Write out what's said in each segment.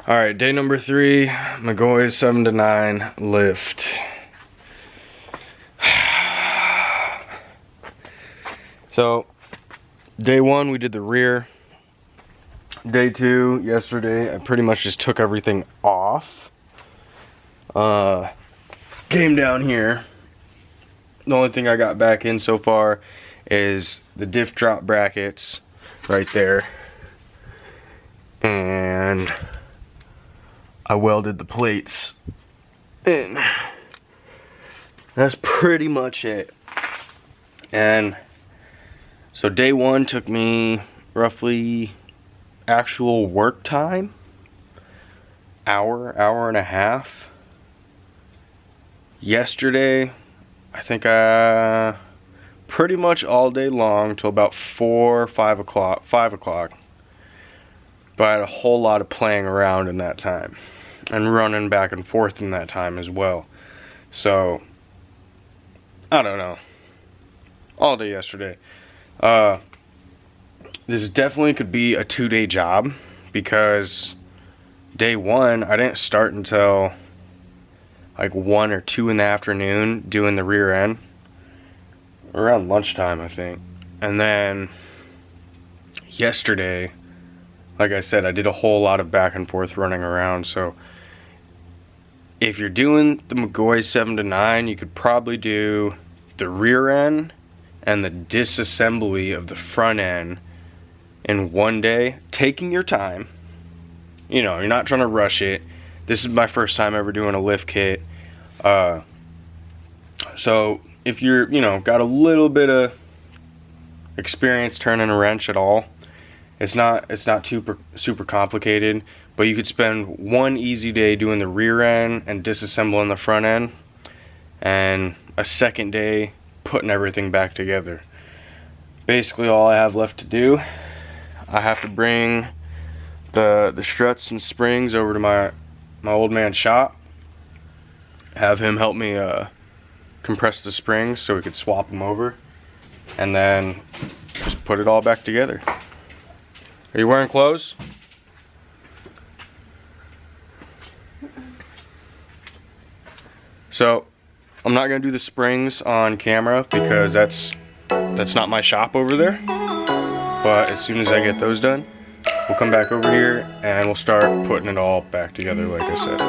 Alright, day number 3, Mcgaughys 7 to 9 lift. So, day 1 we did the rear. Day 2, yesterday, I pretty much just took everything off. Came down here. The only thing I got back in so far is the diff drop brackets right there. And I welded the plates in. That's pretty much it. And so day 1 took me roughly actual work time, hour and a half. Yesterday, I think pretty much all day long till about 5 o'clock. But I had a whole lot of playing around in that time and running back and forth in that time as well. So, I don't know. All day yesterday. This definitely could be a 2-day job because day 1, I didn't start until like 1 or 2 in the afternoon doing the rear end. Around lunchtime, I think. And then yesterday, like I said, I did a whole lot of back and forth running around. So if you're doing the Mcgaughys 7 to 9, you could probably do the rear end and the disassembly of the front end in 1 day, taking your time. You know, you're not trying to rush it. This is my first time ever doing a lift kit. So if you're, you know, got a little bit of experience turning a wrench at all, it's not super complicated, but you could spend 1 easy day doing the rear end and disassembling the front end, and a second day putting everything back together. Basically all I have left to do, I have to bring the struts and springs over to my old man's shop, have him help me compress the springs so we could swap them over, and then just put it all back together. Are you wearing clothes? So I'm not gonna do the springs on camera because that's not my shop over there. But as soon as I get those done, we'll come back over here and we'll start putting it all back together like I said.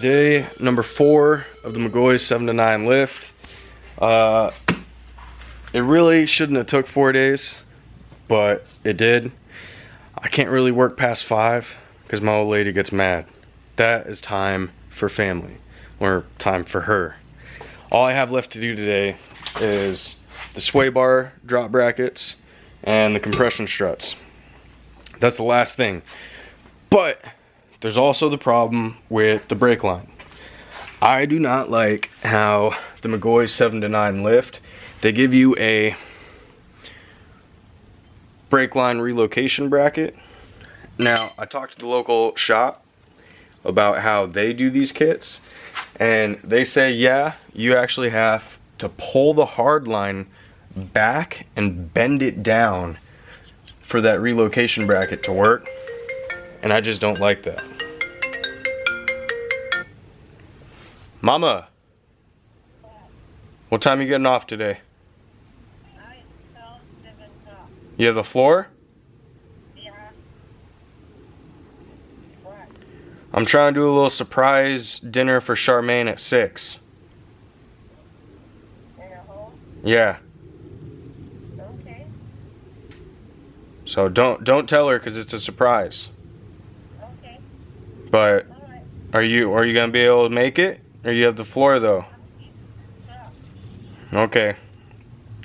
day number 4 of the Mcgaughys 7 to 9 lift. It really shouldn't have took 4 days, but it did. I can't really work past 5 because my old lady gets mad. That is time for family, or time for her. All I have left to do today is the sway bar drop brackets and the compression struts. That's the last thing. But there's also the problem with the brake line. I do not like how the Mcgaughys 7 to 9 lift, they give you a brake line relocation bracket. Now, I talked to the local shop about how they do these kits, and they say, yeah, you actually have to pull the hard line back and bend it down for that relocation bracket to work, and I just don't like that. Mama, what time are you getting off today? You have the floor? Yeah. What? I'm trying to do a little surprise dinner for Charmaine at 6. In a hole? Yeah. Okay. So don't tell her because it's a surprise. Okay. But All right. are you gonna be able to make it? Or you have the floor though? Yeah. Okay.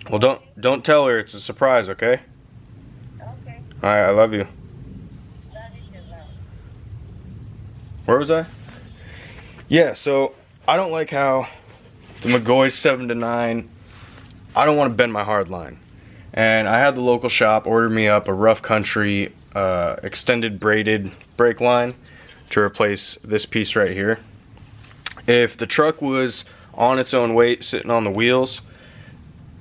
Well, don't tell her it's a surprise, okay? Okay. All right, I love you. That is your love. Where was I? Yeah, so I don't like how the Mcgaughys 7 to 9, I don't want to bend my hard line. And I had the local shop order me up a rough country extended braided brake line to replace this piece right here. If the truck was on its own weight sitting on the wheels,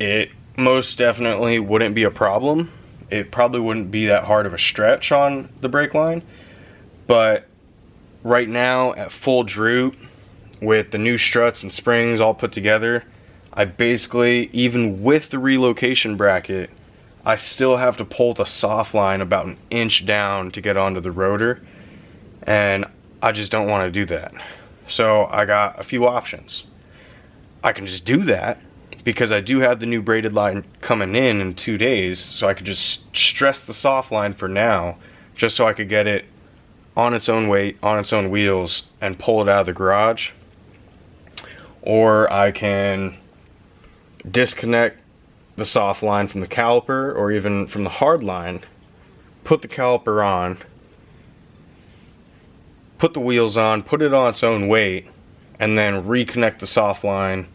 it most definitely wouldn't be a problem. It probably wouldn't be that hard of a stretch on the brake line. But right now at full droop with the new struts and springs all put together, I basically, even with the relocation bracket, I still have to pull the soft line about an inch down to get onto the rotor, and I just don't want to do that. So I got a few options. I can just do that because I do have the new braided line coming in 2 days, so I could just stress the soft line for now, just so I could get it on its own weight, on its own wheels, and pull it out of the garage. Or I can disconnect the soft line from the caliper, or even from the hard line, put the caliper on, put the wheels on, put it on its own weight, and then reconnect the soft line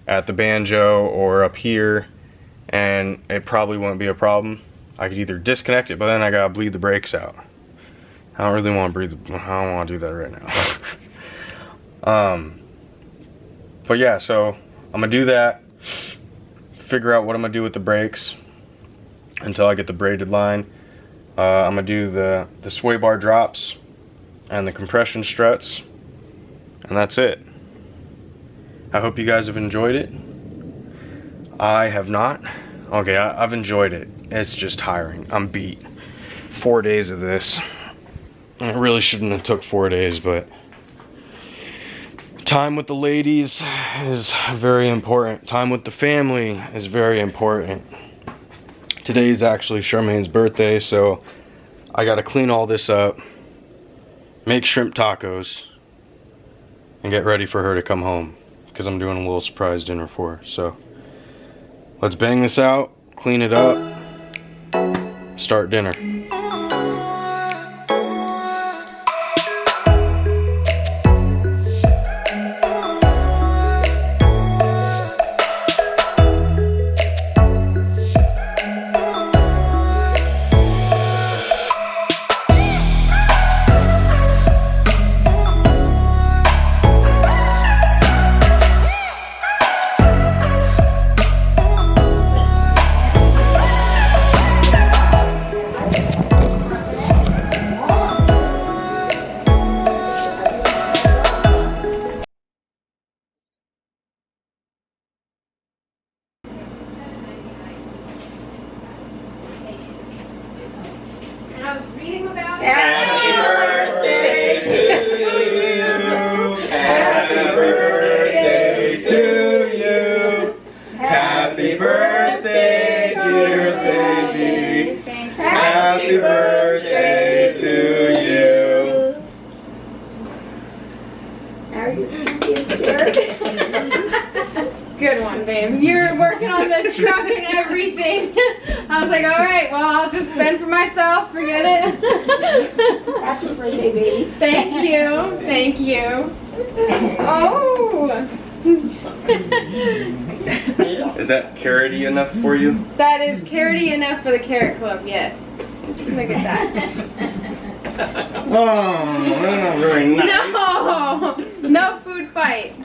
at the banjo or up here, and it probably won't be a problem. I could either disconnect it, but then I gotta bleed the brakes out. I don't really want to I don't want to do that right now. But yeah, so I'm gonna do that, figure out what I'm gonna do with the brakes until I get the braided line. I'm gonna do the sway bar drops and the compression struts, and that's it. I hope you guys have enjoyed it. I have not. Okay, I've enjoyed it. It's just tiring. I'm beat. 4 days of this. It really shouldn't have took 4 days, but time with the ladies is very important. Time with the family is very important. Today is actually Charmaine's birthday, so I gotta clean all this up, make shrimp tacos, and get ready for her to come home, because I'm doing a little surprise dinner for her. So let's bang this out, clean it up, start dinner. Happy birthday, dear Sadie. Happy birthday to you. Are you scared? Good one, babe. You're working on the truck and everything. I was like, all right, well, I'll just spend for myself. Forget it. Happy birthday, baby. Thank you. Thank you. Oh. Is that carroty enough for you? That is carroty enough for the Carrot Club, yes. Look at that. Oh, that's not very nice. No! No food fight.